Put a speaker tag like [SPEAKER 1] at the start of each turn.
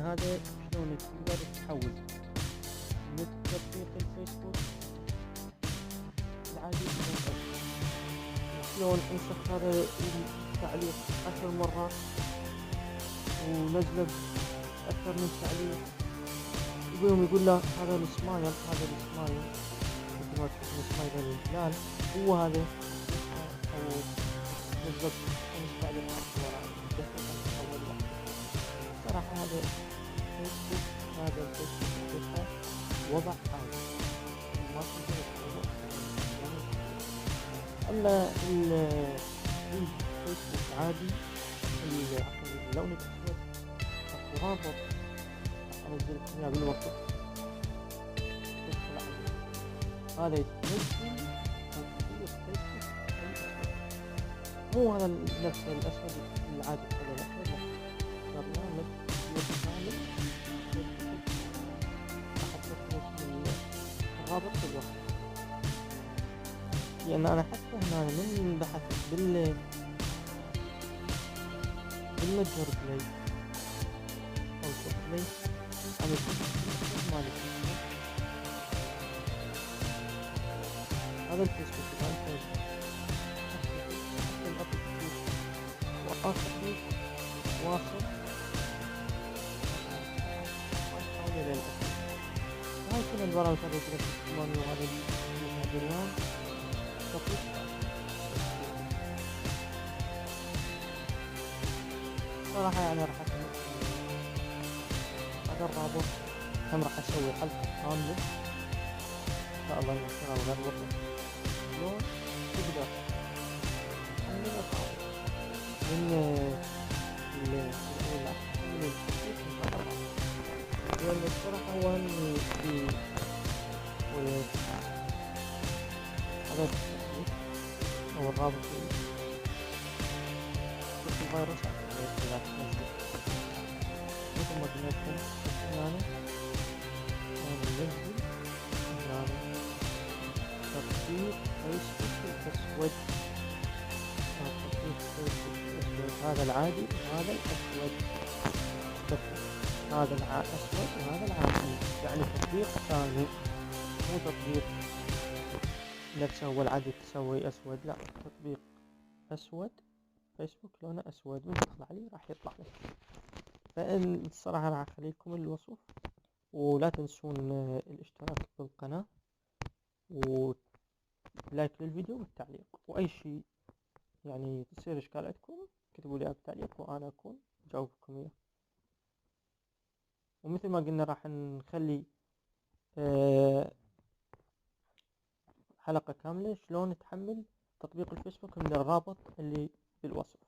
[SPEAKER 1] هذا شلون تقدر تحول من تطبيق الفيسبوك العادي إلى الأسود، وشلون انسخ هذا التعليق 10 مرات ونزله أكثر من تعليق. يقول له هذا السمايل مثل ما تشوفون سمايل الهلال هو هذا، أو بالضبط 5 تعليقات وراء أول واحد. صراحة هذا الفيسبوك وضع عادي ما تقدر تسوي. أما الفيسبوك عادي اللون الأسود أكو رابط أنزل لكم إياه بالوصف، تدخل عليه هذا يتنزل تطبيق فيسبوك الأسود، مو هذا نفس الأسود العادي، هذا الأسود لا، برنامج كامل راح أحط لكم الرابط بالوصف. لأن أنا حتى هنا من بحثت بالمتجر بلاي أو شوف بلاي عم يكون مالي هذا الفيسبوك حتى الأبليكيشن وآخر بيت واصل حولي للأسف. هاي كل البرامج هذه تقدر تستخدمون وهذا المعدلات تطبيق. صراحة يعني راح أكمل هذا الرابط، هم راح أسوي حلقة كاملة إن شاء الله نشرها ونربطه شلون تقدر تحمل الرابط من التطبيق من هذا الرابط. لأن الصراحة هو هذا التطبيق أو الرابط الفيروس مثل ما قلنا لكم هنا ننزل تطبيق فيسبوك الأسود. تطبيق فيسبوك الأسود هذا العادي وهذا الأسود، هذا الأسود وهذا العادي، يعني تطبيق ثاني مو تطبيق نفسه هو العادي تسوي أسود، لا تطبيق أسود فيسبوك لونه أسود، وتدخل عليه راح يطلع لك. فإن الصراحة راح أخلي لكم الوصف، ولا تنسون الاشتراك بالقناة ولايك للفيديو والتعليق، وأي شيء يعني تصير إشكال عندكم كتبوا لي بالتعليق وأنا أكون جاوبكم إياه. ومثل ما قلنا راح نخلي حلقة كاملة شلون تحمل تطبيق الفيسبوك من الرابط اللي بالوصف.